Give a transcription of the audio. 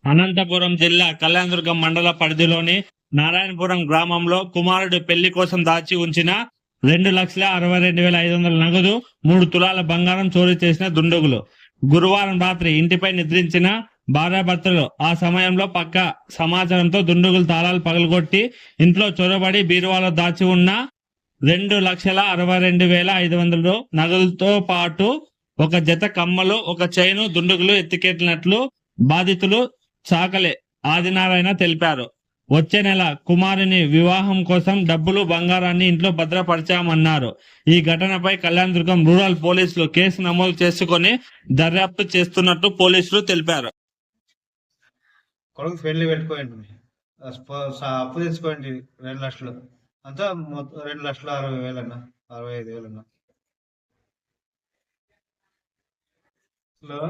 అనంతపురం జిల్లా కళ్యాణదుర్గం మండల పరిధిలోని నారాయణపురం గ్రామంలో కుమారుడు పెళ్లి కోసం దాచి ఉంచిన 2,62,500 నగదు, 3 తులాల బంగారం చోరీ చేసిన దుండగులు గురువారం రాత్రి ఇంటిపై నిద్రించిన భార్యాభర్తలు ఆ సమయంలో పక్క సమాచారంతో దుండగులు తాళాలు పగలగొట్టి ఇంట్లో చొరబడి బీరువాలో దాచి ఉన్న 2,62,500 నగదులతో పాటు ఒక జత కమ్మలు, ఒక చైను దుండగులు ఎత్తికెట్టినట్లు బాధితులు చాకలే ఆదినారాయణ తెలిపారు. వచ్చే నెల కుమారుని వివాహం కోసం డబ్బులు, బంగారాన్ని ఇంట్లో భద్రపరిచామన్నారు. ఈ ఘటనపై కళ్యాణదుర్గం రూరల్ పోలీసులు కేసు నమోదు చేసుకుని దర్యాప్తు చేస్తున్నట్టు పోలీసులు తెలిపారు. కొడుకు పెళ్లి పెట్టుకోండి, అప్పు తెచ్చుకోండి 2 లక్షలు, అంతా 2,60,000 65,000 హలో.